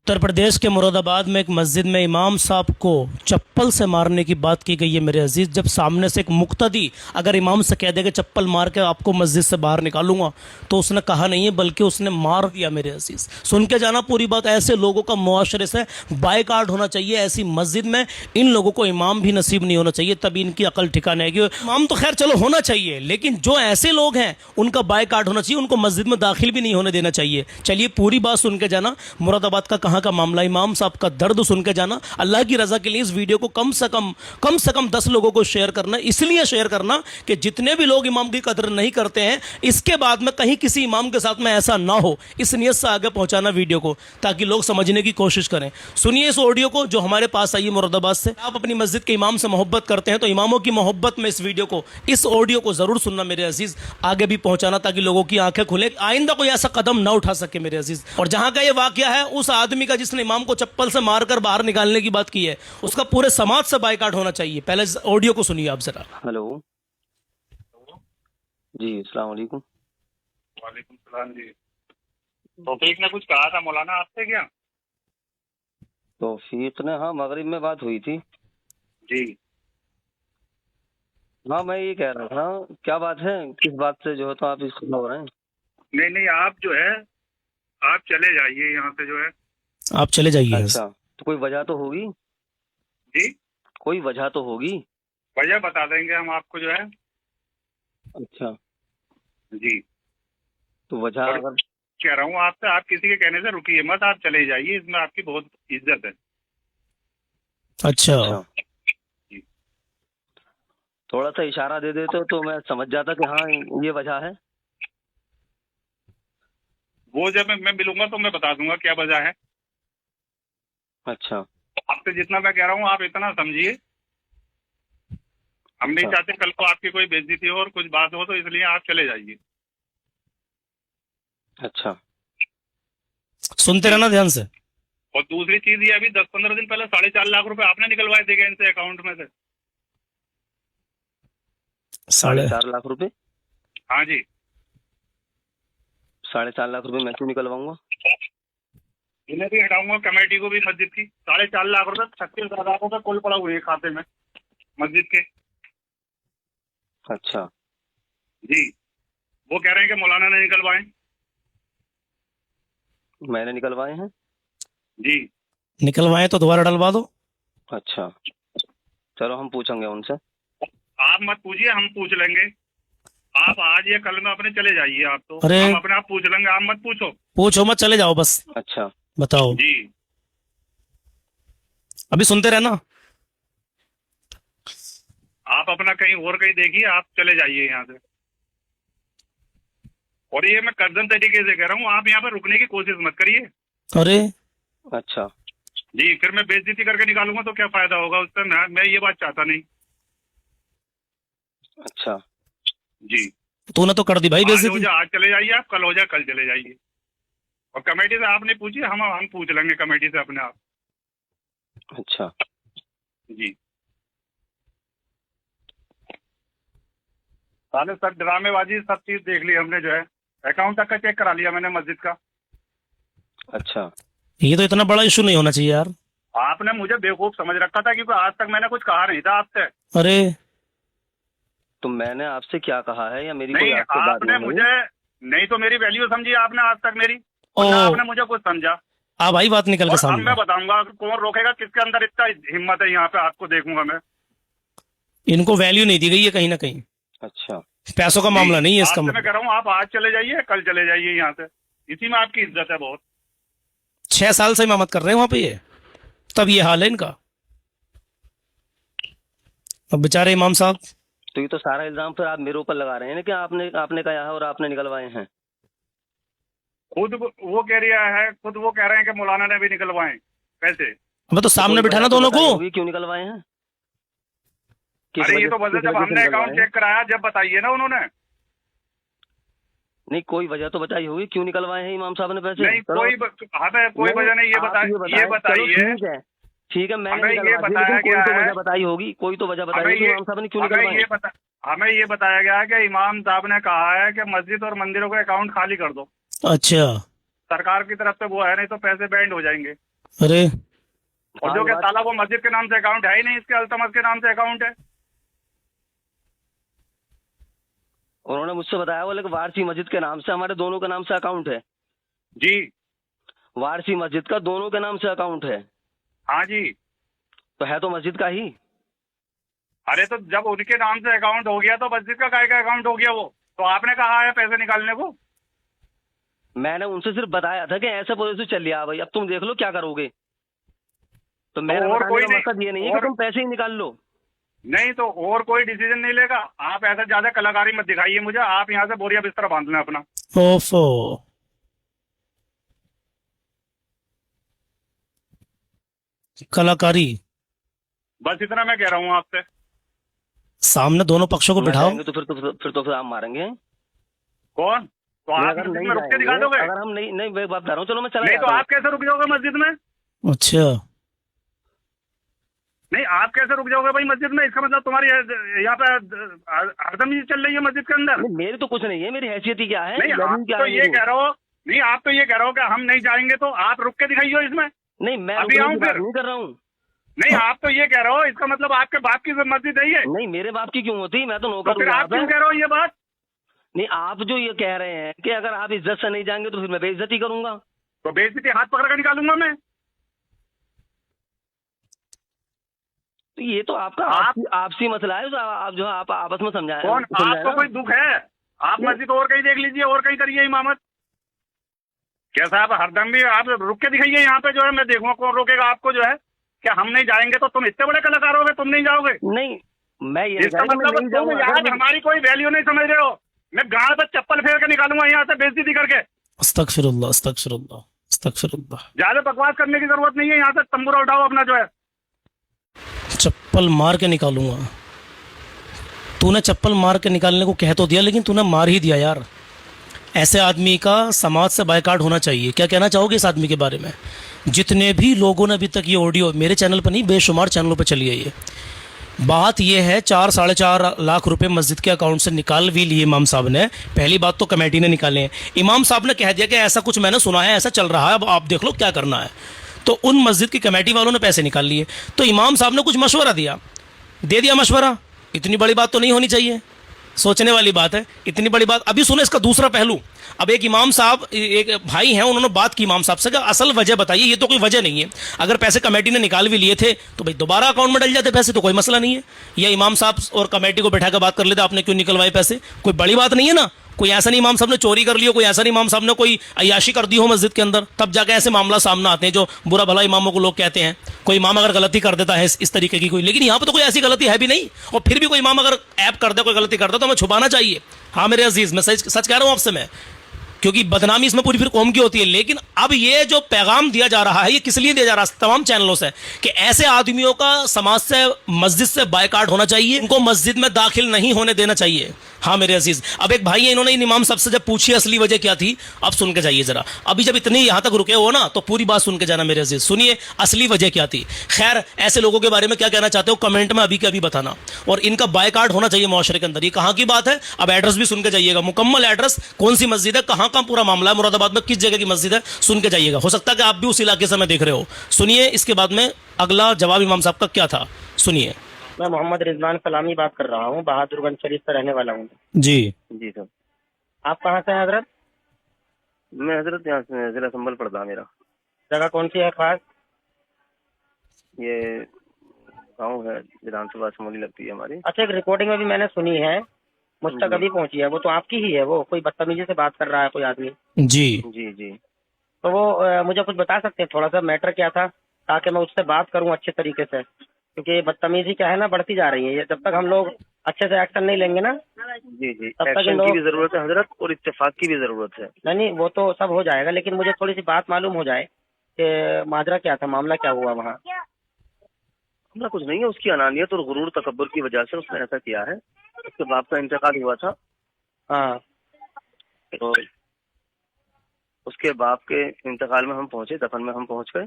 उत्तर प्रदेश के मुरादाबाद में एक मस्जिद में इमाम साहब को चप्पल से मारने की बात की गई है मेरे अजीज। जब सामने से एक मुक्तदी अगर इमाम से कह दे कि चप्पल मार के आपको मस्जिद से बाहर निकालूंगा, तो उसने कहा नहीं है बल्कि उसने मार दिया मेरे अजीज। सुन के जाना पूरी बात। ऐसे लोगों का मुआशरे से बायकॉट होना चाहिए। ऐसी मस्जिद में इन लोगों को इमाम भी नसीब नहीं होना चाहिए, तभी इनकी अकल ठिकाने आएगी। इमाम तो खैर चलो होना चाहिए, लेकिन जो ऐसे लोग हैं उनका बायकॉट होना चाहिए, उनको मस्जिद में दाखिल भी नहीं होने देना चाहिए। चलिए पूरी बात सुन के जाना। मुरादाबाद का कहाँ का मामला, इमाम साहब का दर्द सुन के जाना। अल्लाह की रजा के लिए इस वीडियो को कम से कम 10 लोगों को शेयर करना। इसलिए शेयर करना कि जितने भी लोग इमाम की कदर नहीं करते हैं, इसके बाद में कहीं किसी इमाम के साथ में ऐसा ना हो, इस नियत से आगे पहुंचाना वीडियो को, ताकि लोग समझने की कोशिश करें। सुनिए इस ऑडियो को जो हमारे पास आई है मुरादाबाद से। आप अपनी मस्जिद के इमाम से मोहब्बत करते हैं तो इमामों की मोहब्बत में इस वीडियो को, इस ऑडियो को जरूर सुनना मेरे अजीज, आगे भी पहुंचाना ताकि लोगों की आंखें खुले, आइंदा कोई ऐसा कदम ना उठा सके मेरे अजीज। और जहां का ये वाकया है, उस आदमी का जिसने इमाम को चप्पल से मारकर बाहर निकालने की बात की है, उसका पूरे समाज से बायकॉट होना चाहिए। पहले ऑडियो को सुनिए आप जरा। हेलो जी, अस्सलाम वालेकुम। वालेकुम सलाम जी। तौफीक ने कुछ कहा था मौलाना आपसे क्या? तौफीक ने, हाँ, मगरिब में बात हुई थी जी। हाँ, मैं ये कह रहा था, क्या बात है, किस बात से जो है तो आप इसको हो रहे हैं? नहीं नहीं, आप जो है आप चले जाइए यहाँ से, जो है आप चले जाइए। अच्छा, तो कोई वजह तो होगी? जी, कोई वजह तो होगी? वजह बता देंगे हम आपको, जो है। अच्छा, जी, तो वजह और अगर कह रहा हूँ आपसे, आप किसी के कहने से रुकिए मत, आप चले जाइए, इसमें आपकी बहुत इज्जत है। अच्छा, जी। थोड़ा सा इशारा दे देते तो मैं समझ जाता कि हाँ ये वजह है। वो जब मैं मिलूंगा तो मैं बता दूंगा क्या वजह है। अच्छा, आपसे जितना मैं कह रहा हूँ आप इतना समझिए। हम नहीं अच्छा। चाहते कल को आपकी कोई बेइज्जती हो और कुछ बात हो, तो इसलिए आप चले जाइए। अच्छा, सुनते रहना ध्यान से। और दूसरी चीज ये, अभी 10-15 दिन पहले 4.5 लाख रुपए आपने निकलवाए थे क्या इनसे अकाउंट में से? 4.5 लाख रुपए? हाँ जी। 4.5 लाख रुपए मैं क्यों निकलवाऊंगा? इन्हें भी हटाऊंगा, कमेटी को भी, मस्जिद की। 4.5 लाख रुपए 36,000 रुपए कुल पड़ा हुए हैं खाते में मस्जिद के। अच्छा, जी, वो कह रहे हैं कि मौलाना ने निकलवाए। मैंने निकलवाए हैं? जी। निकलवाए तो दोबारा डलवा दो। अच्छा, चलो हम पूछेंगे उनसे। आप मत पूछिए, हम पूछ लेंगे। आप आज या कल में अपने चले जाइए। आप तो अरे हम अपने आप पूछ लेंगे, आप मत पूछो। पूछो मत, चले जाओ बस। अच्छा, बताओ, जी। अभी सुनते रहना। आप अपना कहीं और कहीं देखिए, आप चले जाइए यहाँ से। और ये मैं कर्जन तरीके से कह रहा हूँ, आप यहाँ पर रुकने की कोशिश मत करिए। अरे अच्छा, जी, फिर मैं बेइज्जती करके निकालूंगा तो क्या फायदा होगा उससे। मैं ये बात चाहता नहीं। अच्छा, जी। तूने तो कर दी भाई आज हो बेइज्जती। जाए आज चले जाइए, आप कल हो जाए कल चले जाइए। और कमेटी से आप नहीं पूछिए, हम पूछ लेंगे कमेटी से अपने आप। अच्छा, जी। साले सब ड्रामेबाजी सब चीज देख ली हमने, जो है अकाउंट तक का चेक करा लिया मैंने मस्जिद का। अच्छा, ये तो इतना बड़ा इशू नहीं होना चाहिए यार। आपने मुझे बेवकूफ समझ रखा था, क्योंकि आज तक मैंने कुछ कहा नहीं था आपसे। अरे तो मैंने आपसे क्या कहा है, या मेरी कोई नहीं, आपसे बात आपने नहीं हुई? मुझे, नहीं तो मेरी वैल्यू समझी आपने आज तक मेरी, ओ, और ना आपने मुझे कुछ समझा। आ भाई बात निकल के और अब सामने। मैं बताऊंगा कौन रोकेगा, किसके अंदर इतना हिम्मत है, यहाँ पे आपको देखूंगा मैं। इनको वैल्यू नहीं दी गई है कहीं ना कहीं। अच्छा, पैसों का मामला नहीं है इसका आपसे मैं मतलब। कह रहा हूँ, आप आज चले जाइए कल चले जाइए यहाँ से, इसी में आपकी इज्जत है बहुत। 6 साल से इमामत कर रहे हैं वहां पे ये, तब ये हाल है इनका। अब बेचारे इमाम साहब। तो ये तो सारा इल्जाम फिर आप मेरे ऊपर लगा रहे हैं ना कि आपने आपने कहा है और आपने निकलवाए हैं। खुद वो कह रहा है, खुद वो कह रहे हैं कि मौलाना ने भी निकलवाए पैसे। हमें तो सामने कोई बिठाना वजह तो दोनों बताई को। होगी क्यों निकलवाए हैं? किस अरे ये वजह तो वजह किस जब वजह से हमने अकाउंट निकलवाए हैं? चेक कराया जब बताइए ना उन्होंने। नहीं, कोई वजह तो बताई होगी क्यों निकलवाए हैं इमाम साहब ने पैसे। नहीं, चलो, हमें कोई वजह नहीं, ये आप ये चलो बताइए। ठीक है, ठीक है, मैंने हमें ये निकलवा दिए, बताया लेकिन कोई गया तो है, वजह बताई होगी, कोई तो वजह बताई हमें होगी ये इमाम साहब ने क्यों हमें निकलवाए। हमें ये बताया गया है कि इमाम साहब ने कहा है कि मस्जिद और मंदिरों के अकाउंट खाली कर दो। अच्छा, सरकार की तरफ से वो है, नहीं तो पैसे बैंड हो जाएंगे। अरे और हाँ, जो ये कि बात साला वो मस्जिद के नाम से अकाउंट है ही नहीं, इसके अल्तमस के नाम से अकाउंट है। उन्होंने मुझसे बताया, बोले कि वारसी मस्जिद के नाम से हमारे दोनों के नाम से अकाउंट है। जी वारसी मस्जिद का दोनों के नाम से अकाउंट है, हाँ जी। तो है तो मस्जिद का ही। अरे तो जब उनके नाम से अकाउंट हो गया तो मस्जिद का काय का अकाउंट हो गया वो? तो आपने कहा है पैसे निकालने को? मैंने उनसे सिर्फ बताया था कि ऐसे प्रोसेस चल रहा है भाई, अब तुम देख लो क्या करोगे। तो मेरा और बताने कोई का नहीं, मकसद ये नहीं है कि और तुम पैसे ही निकाल लो। नहीं तो और कोई डिसीजन नहीं लेगा। आप ऐसा ज्यादा कलाकारी मत दिखाइए मुझे, आप यहाँ से बोरिया बिस्तर बांध लें अपना। ओफो, कलाकारी। बस इतना मैं कह रहा हूँ आपसे। सामने दोनों पक्षों को नहीं बिठाओ। जाएंगे तो फिर आप मारेंगे। कौन? तो नहीं, आप अगर मस्जिद नहीं में रुक के दिखा जाएंगे, दोगे? अगर हम नहीं नहीं मैं बात कर रहा हूँ, चलो मैं चला नहीं तो जाता हूँ। आप कैसे रुक जाओगे मस्जिद में? अच्छा, नहीं आप कैसे रुक जाओगे भाई मस्जिद में? इसका मतलब तुम्हारी यहाँ पे हरदम चल रही है मस्जिद के अंदर। नहीं, मेरी तो कुछ नहीं है, मेरी हैसियत ही क्या है, नहीं जमीन आप क्या तो है ये मेरी। कह रहे हो, नहीं आप तो ये कह रहे हो कि हम नहीं जाएंगे, तो आप रुक के दिखाइए इसमें। नहीं, मैं अभी रुकने आऊं की बात फिर? नहीं कर रहा हूँ। नहीं आप तो ये कह रहे हो, इसका मतलब आपके बाप की मस्जिद है ये? नहीं, मेरे बाप की क्यों होती, मैं तो तो नौकर हूँ फिर यहाँ आप पे। क्यों कह रहे हो ये बात? नहीं, आप जो ये कह रहे हैं कि अगर आप इज्जत से नहीं जाएंगे तो फिर मैं बेइज्जती करूंगा। तो बेइज्जती हाथ पकड़ कर निकालूंगा मैं। तो ये तो आपका आप- आपसी मसला है, आप जो आप आपस में समझाए कौन? समझाए आपको ना। कोई दुख है? आप मस्जिद और कहीं देख लीजिए, और कहीं करिए इमामत। कैसा आप हरदम भी आप रुक के दिखाइए यहाँ पे, जो है मैं देखूंगा कौन रोकेगा आपको, जो है क्या हम नहीं जाएंगे तो तुम इतने बड़े कलाकार हो गए, तुम नहीं जाओगे? नहीं, मैं ये नहीं इसका कह रहा कि मैं मतलब नहीं तुम जाऊंगा। यार अगर हमारी कोई वैल्यू नहीं समझ रहे हो। मैं गाड़ पर चप्पल फेर के निकालूंगा यहाँ से बेइज्जती करके। अस्तगफिरुल्लाह, अस्तगफिरुल्लाह, अस्तगफिरुल्लाह। ज्यादा बकवास करने की जरूरत नहीं है, यहाँ से तंबूरा उठाओ अपना जो है। चप्पल मार के निकालूंगा। तूने चप्पल मार के निकालने को कह तो दिया, लेकिन तूने मार ही दिया यार। ऐसे आदमी का समाज से बायकॉट होना चाहिए। क्या कहना चाहोगे इस आदमी के बारे में? जितने भी लोगों ने अभी तक ये ऑडियो, मेरे चैनल पर नहीं, बेशुमार चैनलों पर चली है ये बात, ये है 4-4.5 लाख रुपए मस्जिद के अकाउंट से निकाल भी लिए इमाम साहब ने। पहली बात तो कमेटी ने निकाले हैं। इमाम साहब ने कह दिया कि ऐसा कुछ मैंने सुना है, ऐसा चल रहा है, अब आप देख लो क्या करना है। तो उन मस्जिद की कमेटी वालों ने पैसे निकाल लिए। तो इमाम साहब ने कुछ मशवरा दिया, दे दिया मशवरा। इतनी बड़ी बात तो नहीं होनी चाहिए, सोचने वाली बात है। इतनी बड़ी बात। अभी सुनो इसका दूसरा पहलू। अब एक इमाम साहब, एक भाई हैं, उन्होंने बात की इमाम साहब से कि असल वजह बताइए। ये तो कोई वजह नहीं है, अगर पैसे कमेटी ने निकाल भी लिए थे तो भाई दोबारा अकाउंट में डल जाते पैसे, तो कोई मसला नहीं है। या इमाम साहब और कमेटी को बैठा कर बात कर लेते, आपने क्यों निकलवाए पैसे, कोई बड़ी बात नहीं है ना। कोई ऐसा नहीं इमाम साहब ने चोरी कर लियो, कोई ऐसा नहीं इमाम साहब ने कोई अय्याशी कर दी हो मस्जिद के अंदर, तब जाके ऐसे मामला सामने आते हैं जो बुरा भला इमामों को लोग कहते हैं। कोई इमाम अगर गलती कर देता है इस तरीके की कोई, लेकिन यहाँ पर तो कोई ऐसी गलती है भी नहीं। और फिर भी कोई इमाम अगर ऐप कर दे, कोई गलती कर दे, तो हमें छुपाना चाहिए। हाँ मेरे अजीज, मैं सच कह रहा हूँ आपसे मैं, क्योंकि बदनामी इसमें पूरी फिर कौम की होती है। लेकिन अब ये जो पैगाम दिया जा रहा है, ये किस लिए दिया जा रहा है तमाम चैनलों से, कि ऐसे आदमियों का समाज से, मस्जिद से बायकॉट होना चाहिए, इनको मस्जिद में दाखिल नहीं होने देना चाहिए। हाँ मेरे अजीज, अब एक भाई है, इन्होंने इन इमाम साहब से जब पूछी असली वजह क्या थी, अब सुन के जाइए जरा। अभी जब इतनी यहां तक रुके हो ना, तो पूरी बात सुन के जाना मेरे अजीज। सुनिए असली वजह क्या थी। खैर, ऐसे लोगों के बारे में क्या कहना चाहते हो कमेंट में अभी के अभी बताना। और इनका बायकॉट होना चाहिए मुआशरे के अंदर। ये कहां की बात है, अब एड्रेस भी सुन के जाइएगा, मुकम्मल एड्रेस, कौन सी मस्जिद है, कहां का पूरा मामला है, मुरादाबाद में किस जगह की मस्जिद है, सुन के जाइएगा। हो सकता है कि आप भी उस इलाके से मैं देख रहे हो। सुनिए, इसके बाद में अगला जवाब इमाम साहब का क्या था, सुनिए। मैं मोहम्मद रिजवान सलामी बात कर रहा हूँ, बहादुरगंज शरीफ से रहने वाला हूँ। जी जी सर। आप कहाँ से हैं हजरत? मैं हजरत यहाँ से जिला संभल पड़ता मेरा। जगह कौन सी है खास? ये गाँव है, विधानसभा समोली लगती है हमारी। अच्छा, एक रिकॉर्डिंग में भी मैंने सुनी है, मुझ तक अभी पहुँची है, वो तो आपकी ही है। वो कोई बदतमीजी से बात कर रहा है कोई आदमी। जी जी जी। तो वो मुझे कुछ बता सकते हैं थोड़ा सा, मैटर क्या था, ताकि मैं उससे बात करूँ अच्छे तरीके से। क्योंकि ये बदतमीजी क्या है ना, बढ़ती जा रही है। ये जब तक हम लोग अच्छे से एक्शन नहीं लेंगे ना, जी जी, तब तक एक्शन लोग- की भी जरूरत है हजरत, और इत्तेफाक की भी जरूरत है। नहीं वो तो सब हो जाएगा, लेकिन मुझे थोड़ी सी बात मालूम हो जाए कि माजरा क्या था, मामला क्या हुआ वहाँ। हमला कुछ नहीं है, उसकी अनानियत और गुरूर तकब्बुर की वजह से उसने ऐसा किया है। उसके बाप का इंतकाल हुआ था, हाँ तो उसके बाप के इंतकाल में हम पहुंचे, दफन में हम पहुंच गए।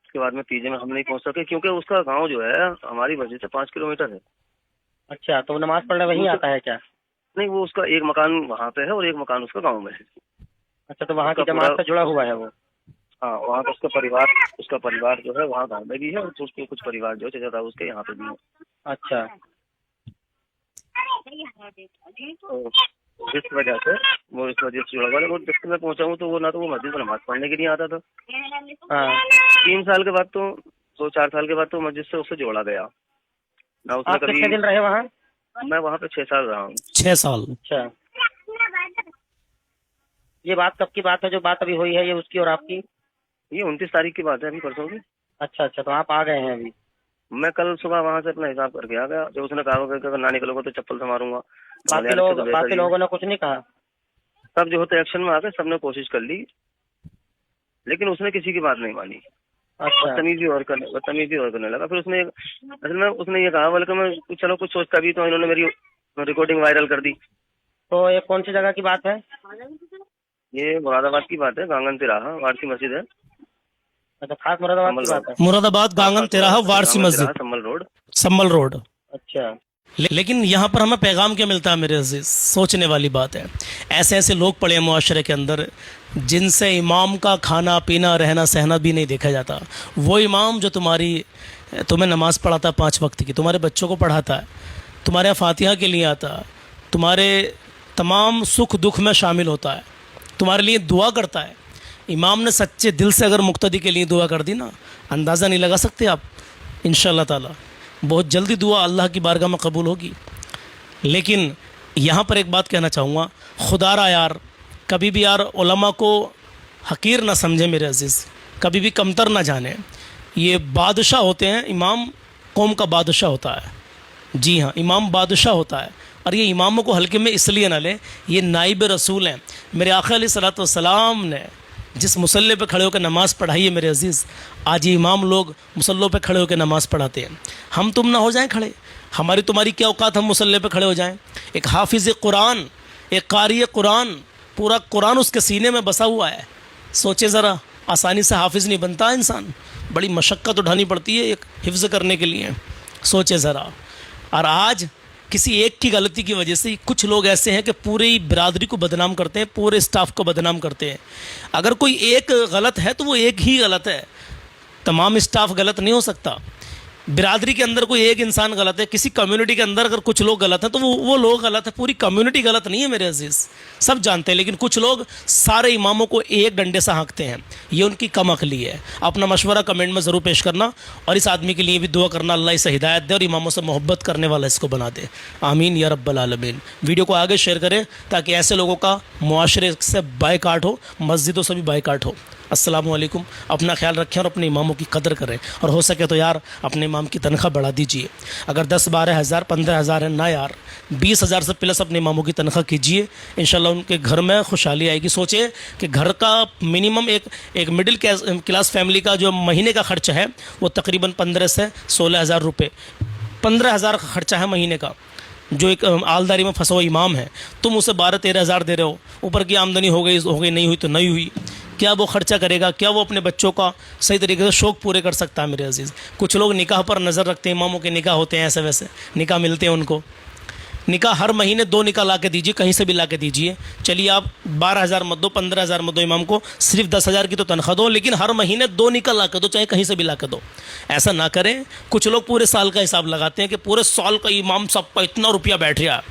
उसके बाद में तीजे में हम नहीं पहुंच सके, क्योंकि उसका गांव जो है हमारी मस्जिद से 5 किलोमीटर है। अच्छा, तो वो नमाज पढ़ने वहीं आता है क्या? नहीं, वो उसका एक मकान वहाँ पे है और एक मकान उसका गाँव में है। अच्छा, तो वहाँ की उसका जमात पूरा- से जुड़ा हुआ है वो? हाँ, वहाँ का उसका परिवार जो है वहाँ गाँव में भी है, और उसके कुछ परिवार जो है उसके यहाँ पे भी है। अच्छा। तो इस वजह से जुड़ा हुआ है। वो जब मैं पहुंचा हूँ तो वो ना तो वो मस्जिद में नमाज पढ़ने के लिए आता था। हाँ। 3 साल के बाद तो 2-4 साल के बाद तो मस्जिद से उससे जोड़ा गया ना उसने आप कभी। कितने दिन रहे वहाँ? मैं वहाँ पे 6 साल रहा हूँ। 6 साल। अच्छा, ये बात कब की बात है जो बात अभी हुई है, ये उसकी और आपकी? ये 29 तारीख की बात है, अभी परसों की। अच्छा अच्छा, तो आप आ गए हैं अभी? मैं कल सुबह वहाँ से अपना हिसाब करके आ गया। जो उसने कहा कि अगर ना निकलोगे तो चप्पल से मारूंगा। तो मैंने यार, तो बाकी लोगों ने कुछ नहीं कहा? सब जो होते एक्शन में आ गए, सबने कोशिश कर ली, लेकिन उसने किसी की बात नहीं मानी। अच्छा। बदतमीजी और करने लगा। फिर उसने असल में उसने ये कहा, बल्कि मैं चलो कुछ सोचता भी, तो इन्होंने मेरी रिकॉर्डिंग वायरल कर दी। तो ये कौन सी जगह की बात है? ये मुरादाबाद की बात है, गांगन तिराहा वारसी मस्जिद है। अच्छा, खास मुरादाबाद की बात है। मुरादाबाद गांगन तिराहा वारसी मस्जिद, सम्मल रोड। अच्छा। लेकिन यहाँ पर हमें पैगाम क्या मिलता है मेरे अजीज? सोचने वाली बात है। ऐसे ऐसे लोग पड़े हैं मुआशरे के अंदर जिनसे इमाम का खाना पीना रहना सहना भी नहीं देखा जाता। वो इमाम जो तुम्हें नमाज़ पढ़ाता 5 वक्त की, तुम्हारे बच्चों को पढ़ाता है, तुम्हारे यहाँ फातिहा के लिए आता है, तुम्हारे तमाम सुख दुख में शामिल होता है, तुम्हारे लिए दुआ करता है। इमाम ने सच्चे दिल से अगर मुक्तदी के लिए दुआ कर दी ना, अंदाज़ा नहीं लगा सकते आप। इंशाअल्लाह ताला बहुत जल्दी दुआ अल्लाह की बारगाह में कबूल होगी। लेकिन यहाँ पर एक बात कहना चाहूँगा, खुदारा यार कभी भी यार उलमा को हकीर ना समझे मेरे अजीज़, कभी भी कमतर ना जाने। ये बादशाह होते हैं, इमाम कौम का बादशाह होता है। जी हाँ, इमाम बादशाह होता है। और ये इमामों को हल्के में इसलिए ना लें, ये नाइब रसूल हैं। मेरे आका अलैहिस्सलातु वस्सलाम ने जिस मुसल्ले पे खड़े होकर नमाज़ पढ़ाई है मेरे अजीज़, आज ये इमाम लोग मुसल्लों पे खड़े होकर नमाज़ पढ़ाते हैं। हम तुम ना हो जाएं खड़े, हमारी तुम्हारी क्या औकात हम मुसल्ले पे खड़े हो जाएं? एक हाफिज़ कुरान, एक कारी कुरान, पूरा कुरान उसके सीने में बसा हुआ है। सोचे ज़रा, आसानी से हाफिज़ नहीं बनता इंसान, बड़ी मशक्क़त उठानी पड़ती है एक हिफ्ज़ करने के लिए। सोचे ज़रा। और आज किसी एक की गलती की वजह से कुछ लोग ऐसे हैं कि पूरी बिरादरी को बदनाम करते हैं, पूरे स्टाफ को बदनाम करते हैं। अगर कोई एक गलत है तो वो एक ही गलत है, तमाम स्टाफ गलत नहीं हो सकता। बिरादरी के अंदर कोई एक इंसान गलत है, किसी कम्युनिटी के अंदर अगर कुछ लोग गलत हैं तो वो लोग गलत है, पूरी कम्युनिटी गलत नहीं है मेरे अजीज़, सब जानते हैं। लेकिन कुछ लोग सारे इमामों को एक डंडे से हाँकते हैं, ये उनकी कम अकली है। अपना मशवरा कमेंट में ज़रूर पेश करना, और इस आदमी के लिए भी दुआ करना अल्लाह इसे हिदायत दे और इमामों से मोहब्बत करने वाला इसको बना दे। आमीन या रब्बल आलमीन। वीडियो को आगे शेयर करें ताकि ऐसे लोगों का मुआशरे से बायकाट हो, मस्जिदों से भी बायकाट हो। अस्सलामु अलैकुम। अपना ख्याल रखें और अपने इमामों की कदर करें, और हो सके तो यार अपने इमाम की तनख्वाह बढ़ा दीजिए। अगर 10-12 हज़ार 15 हज़ार है ना यार, 20 हज़ार से प्लस अपने इमामों की तनख्वाह कीजिए। इंशाल्लाह उनके घर में खुशहाली आएगी। सोचिए कि घर का मिनिमम एक मिडिल क्लास फैमिली का जो महीने का खर्चा है वो तकरीबन 15 से 16 हज़ार रुपये, 15 हज़ार का खर्चा है महीने का। जो एक आलदारी में फंसा हुआ इमाम है, तुम उसे 12-13 हज़ार दे रहे हो, ऊपर की आमदनी हो गई नहीं हुई तो नहीं हुई, क्या वो खर्चा करेगा? क्या वो अपने बच्चों का सही तरीके से शौक़ पूरे कर सकता है मेरे अजीज़? कुछ लोग निकाह पर नज़र रखते हैं, इमामों के निकाह होते हैं ऐसे वैसे, निकाह मिलते हैं उनको। निकाह हर महीने 2 निकाह ला के दीजिए, कहीं से भी ला के दीजिए। चलिए आप 12 हज़ार मत दो, 15 हज़ार मत दो, इमाम को सिर्फ 10 हज़ार की तो तनख्वाह दो, लेकिन हर महीने 2 निकाह ला के दो, चाहे कहीं से भी ला के दो। ऐसा ना करें। कुछ लोग पूरे साल का हिसाब लगाते हैं कि पूरे साल का इमाम सब पर इतना रुपया बैठ गया।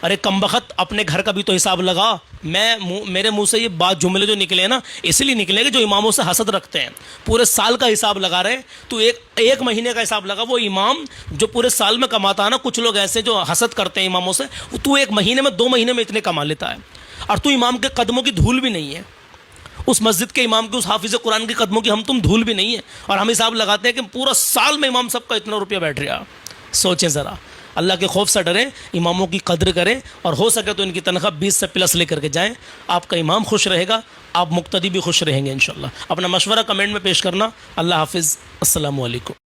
अरे कमबख्त, अपने घर का भी तो हिसाब लगा। मेरे मुंह से ये बात जुमले जो निकले हैं ना, इसलिए निकले कि जो इमामों से हसद रखते हैं। पूरे साल का हिसाब लगा रहे, तो एक महीने का हिसाब लगा। वो इमाम जो पूरे साल में कमाता है ना, कुछ लोग ऐसे जो हसद करते हैं इमामों से, तू 1 महीने में 2 महीने में इतने कमा लेता है, और तू इमाम के कदमों की धूल भी नहीं है। उस मस्जिद के इमाम के, उस हाफिज़ कुरान के कदमों की हम तुम धूल भी नहीं है, और हम हिसाब लगाते हैं कि पूरा साल में इमाम सबका इतना रुपया बैठ रहा। सोचें ज़रा, अल्लाह के खौफ से डरें, इमामों की कदर करें, और हो सके तो इनकी तनख्वाह 20 से प्लस लेकर के जाएं। आपका इमाम खुश रहेगा, आप मुक्तदी भी खुश रहेंगे इंशाअल्लाह। अपना मशवरा कमेंट में पेश करना। अल्लाह हाफिज़। अस्सलामु अलैकुम।